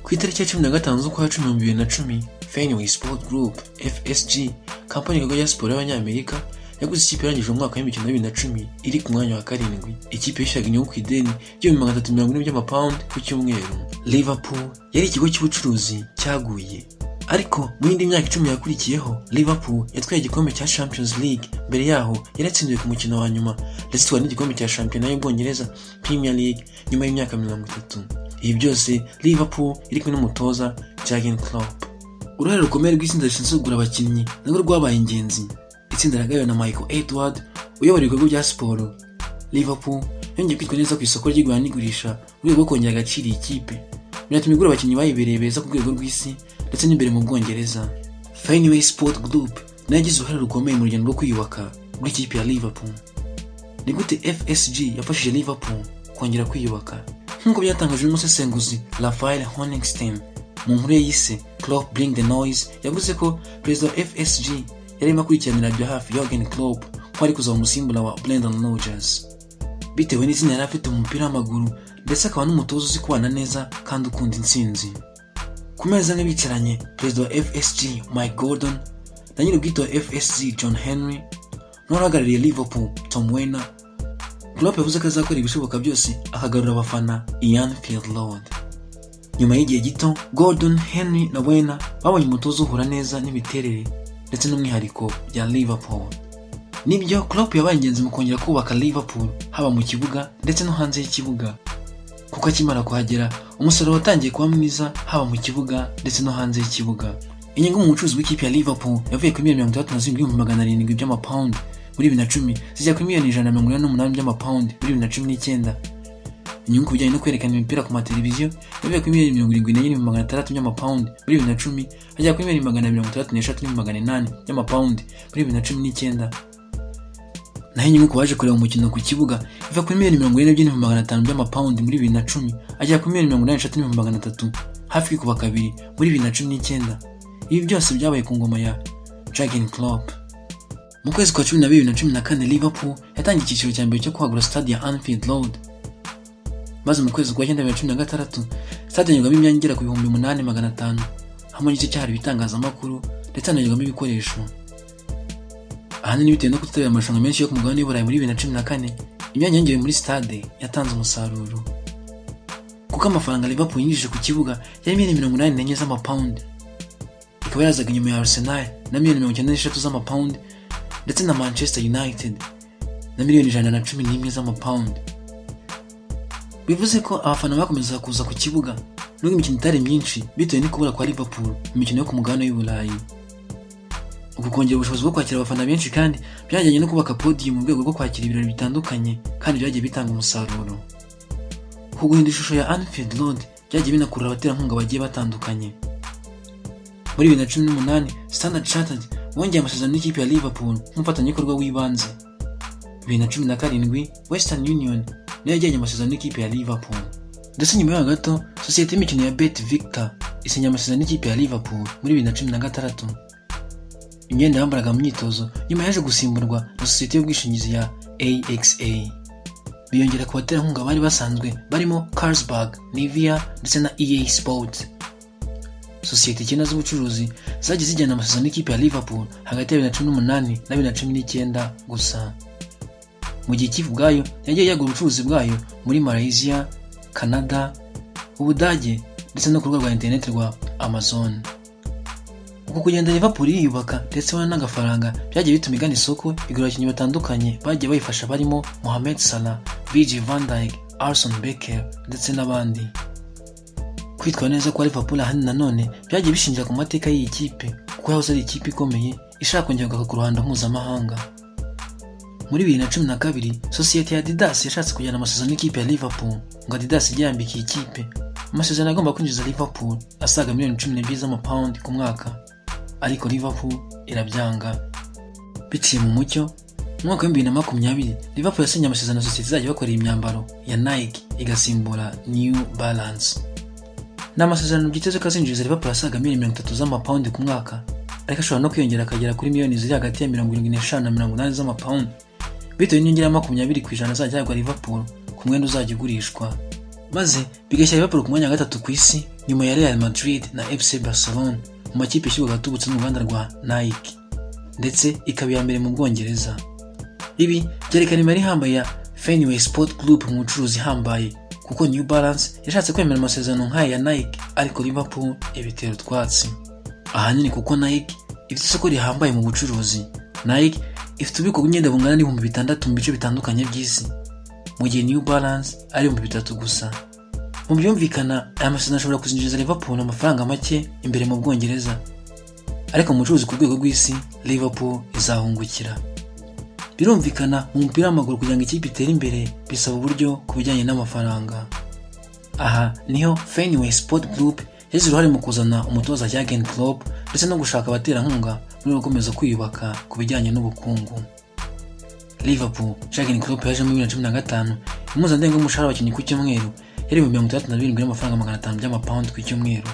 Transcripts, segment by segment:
Ku itariki ya 15 z'ukwa 2010, Fenway Sport Group FSG, kampani ya siporo y'Abanyamerika, yaguze ikipe yarangije mu mwaka wa 2010 iri ku mwanya wa 7. Ikipe yishyuraga inyungu ku ideni $340 by'amapawundi ku cyumweru. Liverpool yari ikigo cy'ubucuruzi cyaguye. Ariko mu yindi myaka 10 yakurikiyeho, Liverpool yatwaye igikombe cya Champions League. Mbere yaho yaratsindiwe ku mukino wa nyuma, ndetse itwara n'igikombe cya shampiyona y'Ubwongereza Premier League nyuma y'imyaka 30. Ibi byose Liverpool iri kumwe n'umutoza Jurgen Klopp. Uruhare rukomeye rw'itsinda rishinzwe kugura abakinnyi narwo rwabaye ingenzi. Itsinda ragayo na Michael Edward uyobora ibikorwa bya siporo. Liverpool yongeye kwitwa neza ku isoko ry'igura n'igurisha mu rwego rwo kongera agaciro ikipe. Binatuma igura abakinnyi bayibereye beza ku rwego rw'isi ndetse n'imbere mu Bwongereza. Fenway Sport Group nayo yagize uruhare rukomeye mu rugendo rwo kwiyubaka rw'ikipe ya Liverpool. Ni gute FSG yafashije Liverpool kongera kwiyubaka? Nk'uko byatangajwe n'umusesenguzi Raphael Honigstein mu nkuru yise Klopp Bring the Noise, yavuze ko perezida wa FSG yarimo akurikiranira bya hafi Jurgen Klopp ko ari kuzaba umusimbura wa Brendan Rodgers, bitewe n'izina yari afite mu mupira w'amaguru, ndetse akaba n'umutoza uzi kubana neza kandi ukunda intsinzi. Ku meza bicaranye perezida wa FSG Mike Gordon na nyir'ubwite wa FSG John Henry n'uhagarariye Liverpool Tom Werner. Klopp yavuze ko azakora ibishoboka byose akagarura abafana i Anfield Road. Nyuma y'igihe gito, Gordon, Henry na Werner babonye umutoza uhura neza n'imiterere ndetse n'umwihariko bya Liverpool. Nibyo Klopp yabaye ingenzi mu kongera kubaka Liverpool, haba mu kibuga ndetse no hanze y'ikibuga, kuko akimara kuhagera umusaruro watangiye kuba mwiza haba mu kibuga ndetse no hanze y'ikibuga. Inyungu mu bucuruzi bw'ikipe ya Liverpool yavuye kuri $67,700 by'amapawundi muri 2010 zijya kuri $148 by'amapawundi muri 2019. Inyungu ku bijyanye no kwerekana imipira ku mateleviziyo yavuye kuri $74,600 by'amapawundi muri 2010 ajya kuri $263,800 by'amapawundi muri 2019. Naho inyungu ku baje kureba umukino ku kibuga iva kuri $44,500 by'amapawundi muri 2010 ajya kuri $83,300, hafi kuba kabiri muri 2019. Ibi byose byabaye ku ngoma ya Jurgen Klopp. Mu kwezi kwa 12 na 2014, Liverpool yatangiye icyiciro cya mbere cyo kwagura stade ya Anfield Road. Maze mu kwezi kwa 9 na 2016, stade yanyurwamo imyanya igera ku 8,500 hamwe n'igice cyahari ibitangazamakuru ndetse hananyurwamo ibikoresho. Ahanini bitewe no kutitabira amarushanwa menshi yo ku mugabane w'Uburayi muri 2014, imyanya yongewe muri stade yatanze umusaruro, kuko amafaranga Liverpool yinjije ku kibuga yari $84 z'amapawundi, ikaba yazaga nyuma ya Arsenal na $93 z'amapawundi ndetse na Manchester United na $111 z'amapawundi. Bivuze ko abafana bakomeza kuza ku kibuga nubwo imikino itari myinshi bitewe no kubura kwa Liverpool imikino yo ku mugabane w'Uburayi. Uku kongera ubushobozi bwo kwakira abafana benshi kandi byajyanye no kubaka podium mu rwego rwo kwakira ibirori bitandukanye kandi byagiye bitanga umusaruro. Uku guhindura ishusho ya Anfield Road byagiye binakurura abaterankunga bagiye batandukanye. Muri 2018, Standard Chartered wongeye amasezerano n'ikipe ya Liverpool nk'umufatanyabikorwa w'ibanze. 2017, Western Union nayo yajyanye amasezerano n'ikipe ya Liverpool. Ndetse nyuma yaho gato, sosiyete y'imikino ya Bet Victor isinya amasezerano n'ikipe ya Liverpool muri 2016. Imyenda yambaraga mu myitozo nyuma yaje gusimburwa na sosiyete y'ubwishingizi ya AXA. Biyongera ku baterankunga bari basanzwe barimo Carlsberg, Nivea ndetse na EA Sports. Sosiyete icyenda z'ubucuruzi zagiye zijyana amasezerano n'ikipe ya Liverpool hagati ya 2018 na 2019 gusa. Mu gihe ikipe ubwayo yagiye yagura ubucuruzi bwayo muri Malaysia, Canada, Ubudage ndetse no ku rwego rwa internet rwa Amazon. Uko kugenda Liverpool yiyubaka ndetse wana n'agafaranga byagiye bituma igana isoko igura abakinnyi batandukanye bagiye bayifasha barimo Mohamed Salah, Virgil van Dijk, Alisson Becker ndetse n'abandi. Kwitwara neza kwa Liverpool ahandi nanone byagiye bishingira ku mateka y'iyi kipe, kuko yahoze ari ikipe ikomeye ishaka kongera ku ruhando mpuzamahanga. Muri 2012, sosiyete ya Adidas yashatse kujyana amasezerano n'ikipe ya Liverpool ngo Adidas ijye yambika iyi kipe. Amasezerano agomba kwinjiza Liverpool asaga $12 z'amapawundi ku mwaka, ariko Liverpool irabyanga. Biciye mu mucyo, mu mwaka wa 2020, Liverpool yasinye amasezerano na sosiyete izajya bakora imyambaro ya Nike igasimbura New Balance. N'amasezerano byiteze ko azinjiriza Liverpool asaga $30 z'amapawundi ku mwaka, ariko ashobora no kwiyongera akagera kuri miliyoni ziri hagati ya 75 na 80 z'amapawundi, bitewe n'inyongera ya 20% azajya yagwa Liverpool ku mwenda uzajya ugurishwa. maze bigashyira Liverpool ku mwanya wa gatatu ku isi nyuma ya Real Madrid na FC Barcelona mu makipe ishyirwa agatubutse n'uruganda rwa Nike, ndetse ikaba iya mbere mu Bwongereza. Ibi byerekana imari ihambaye ya Fenway Sport Group mu bucuruzi ihambaye, kuko New Balance yashatse kwemera amasezerano nk'aya ya Nike ariko Liverpool ibitera utwatsi, ahanini kuko Nike ifite isoko rihambaye mu bucuruzi. Nike ifite ububiko bw'imyenda bungana n'ibihumbi 6 mu bice bitandukanye by'isi, mu gihe New Balance ari ibihumbi 3 gusa. Mu byumvikana aya masezerano ashobora kuzinjiriza Liverpool amafaranga make imbere mu Bwongereza, ariko mu bucuruzi ku rwego rw'isi Liverpool izahungukira. Birumvikana mu mupira w'amaguru kugira ngo ikipe itere imbere bisaba uburyo ku bijyanye n'amafaranga. Aha niho Fenway Sport Group yagize uruhare mu kuzana umutoza Jurgen Klopp ndetse no gushaka abaterankunga muri gukomeza kwiyubaka ku bijyanye n'ubukungu. Liverpool, Jurgen Klopp yaje mu 2015, impuzandengo y'umushahara w'abakinnyi ku cyumweru yari mu 67 y'amafaranga 500 by'amapawundi ku cyumweru.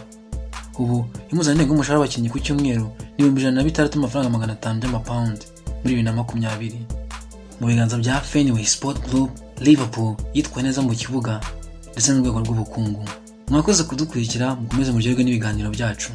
Ubu impuzandengo y'umushahara w'abakinnyi ku cyumweru ni 106 y'amafaranga 500 by'amapawundi muri 2020. Mu biganza bya Fenway Sport Group, Liverpool yitwa neza mu kibuga ndetse n'urwego rw'ubukungu. Mwakoze kudukurikira, mukomeze muryoherwe n'ibiganiro byacu.